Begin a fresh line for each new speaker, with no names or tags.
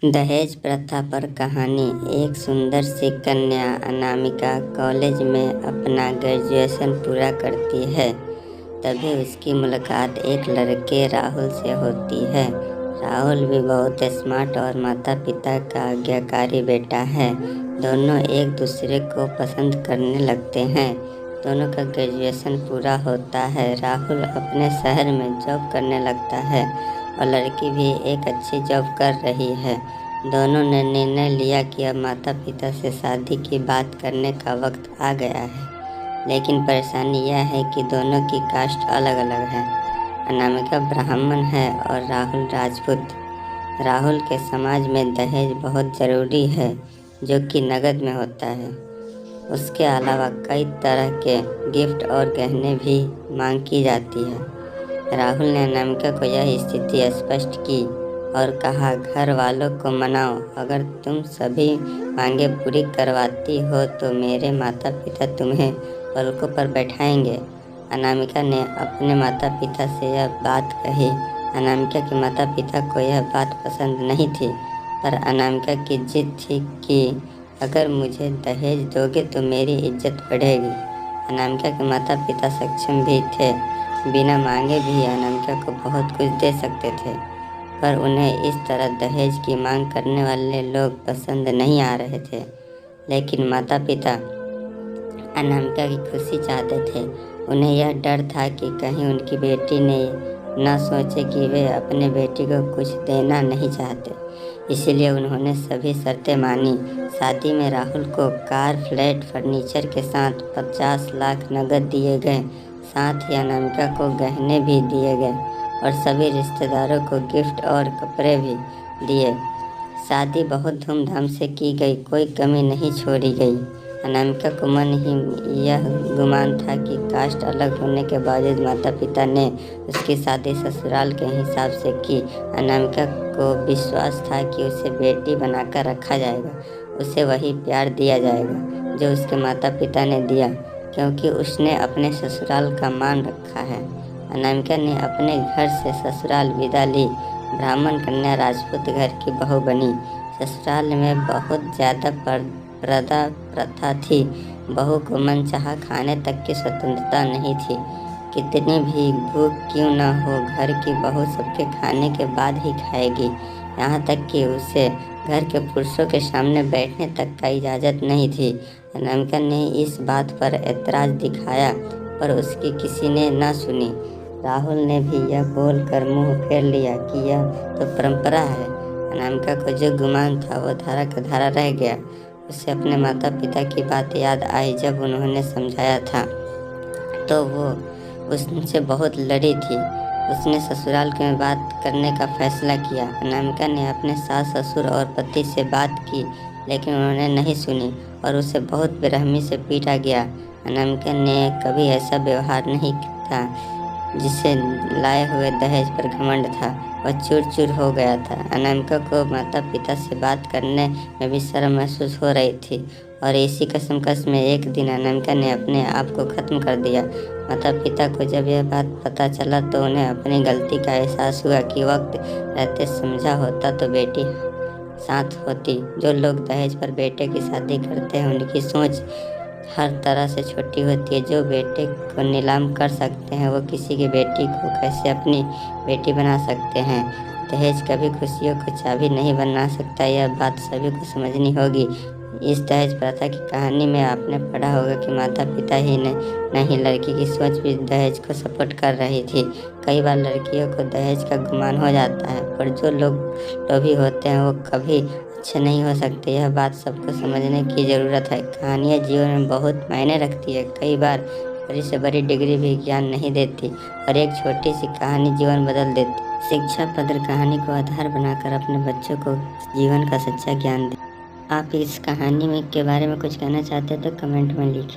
दहेज प्रथा पर कहानी। एक सुंदर सी कन्या अनामिका कॉलेज में अपना ग्रेजुएशन पूरा करती है। तभी उसकी मुलाकात एक लड़के राहुल से होती है। राहुल भी बहुत स्मार्ट और माता पिता का आज्ञाकारी बेटा है। दोनों एक दूसरे को पसंद करने लगते हैं। दोनों का ग्रेजुएशन पूरा होता है। राहुल अपने शहर में जॉब करने लगता है और लड़की भी एक अच्छी जॉब कर रही है। दोनों ने निर्णय लिया कि अब माता पिता से शादी की बात करने का वक्त आ गया है। लेकिन परेशानी यह है कि दोनों की कास्ट अलग अलग है। अनामिका ब्राह्मण है और राहुल राजपूत। राहुल के समाज में दहेज बहुत ज़रूरी है, जो कि नकद में होता है। उसके अलावा कई तरह के गिफ्ट और गहने भी मांग की जाती है। राहुल ने अनामिका को यह स्थिति स्पष्ट की और कहा, घर वालों को मनाओ, अगर तुम सभी मांगे पूरी करवाती हो तो मेरे माता पिता तुम्हें पलकों पर बैठाएंगे। अनामिका ने अपने माता पिता से यह बात कही। अनामिका के माता पिता को यह बात पसंद नहीं थी, पर अनामिका की जिद थी कि अगर मुझे दहेज दोगे तो मेरी इज्जत बढ़ेगी। अनामिका के माता पिता सक्षम भी थे। बिना मांगे भी अनामिका को बहुत कुछ दे सकते थे, पर उन्हें इस तरह दहेज की मांग करने वाले लोग पसंद नहीं आ रहे थे। लेकिन माता पिता अनामिका की खुशी चाहते थे। उन्हें यह डर था कि कहीं उनकी बेटी ने न सोचे कि वे अपने बेटी को कुछ देना नहीं चाहते। इसीलिए उन्होंने सभी शर्तें मानी। शादी में राहुल को कार, फ्लैट, फर्नीचर के साथ 50 लाख नकद दिए गए। साथ ही अनामिका को गहने भी दिए गए और सभी रिश्तेदारों को गिफ्ट और कपड़े भी दिए। शादी बहुत धूमधाम से की गई, कोई कमी नहीं छोड़ी गई। अनामिका को मन ही यह गुमान था कि कास्ट अलग होने के बावजूद माता पिता ने उसकी शादी ससुराल के हिसाब से की। अनामिका को विश्वास था कि उसे बेटी बनाकर रखा जाएगा, उसे वही प्यार दिया जाएगा जो उसके माता पिता ने दिया, क्योंकि उसने अपने ससुराल का मान रखा है। अनामिका ने अपने घर से ससुराल विदा ली। ब्राह्मण कन्या राजपूत घर की बहू बनी। ससुराल में बहुत ज़्यादा पर्दा प्रथा थी। बहू को मनचाहा खाने तक की स्वतंत्रता नहीं थी। कितनी भी भूख क्यों न हो, घर की बहू सबके खाने के बाद ही खाएगी। यहाँ तक कि उसे घर के पुरुषों के सामने बैठने तक का इजाज़त नहीं थी। अनामिका ने इस बात पर ऐतराज़ दिखाया, पर उसकी किसी ने न सुनी। राहुल ने भी यह बोलकर मुंह फेर लिया कि यह तो परंपरा है। अनामिका को जो गुमान था वो धारा का धारा रह गया। उसे अपने माता पिता की बात याद आई। जब उन्होंने समझाया था तो वो उससे बहुत लड़ी थी। उसने ससुराल में बात करने का फैसला किया। अनामिका ने अपने सास, ससुर और पति से बात की, लेकिन उन्होंने नहीं सुनी और उसे बहुत बेरहमी से पीटा गया। अनामिका ने कभी ऐसा व्यवहार नहीं था। जिसे लाए हुए दहेज पर घमंड था, वह चूर चूर हो गया था। अनामिका को माता पिता से बात करने में भी शर्म महसूस हो रही थी और इसी कशमकश में एक दिन अनामिका ने अपने आप को ख़त्म कर दिया। माता पिता को जब यह बात पता चला तो उन्हें अपनी गलती का एहसास हुआ कि वक्त रहते समझा होता तो बेटी साथ होती। जो लोग दहेज पर बेटे की शादी करते हैं उनकी सोच हर तरह से छोटी होती है। जो बेटे को नीलाम कर सकते हैं वो किसी की बेटी को कैसे अपनी बेटी बना सकते हैं। दहेज कभी खुशियों को चाबी नहीं बना सकता, यह बात सभी को समझनी होगी। इस दहेज प्रथा की कहानी में आपने पढ़ा होगा कि माता पिता ही नहीं, लड़की की सोच भी दहेज को सपोर्ट कर रही थी। कई बार लड़कियों को दहेज का गुमान हो जाता है, पर जो लोग लोभी होते हैं वो कभी अच्छे नहीं हो सकते। यह बात सबको समझने की ज़रूरत है। कहानियाँ जीवन में बहुत मायने रखती है। कई बार बड़ी से बड़ी डिग्री भी ज्ञान नहीं देती और एक छोटी सी कहानी जीवन बदल देती। शिक्षाप्रद कहानी को आधार बनाकर अपने बच्चों को जीवन का सच्चा ज्ञान दें। आप इस कहानी के बारे में कुछ कहना चाहते हैं तो कमेंट में लिखिए।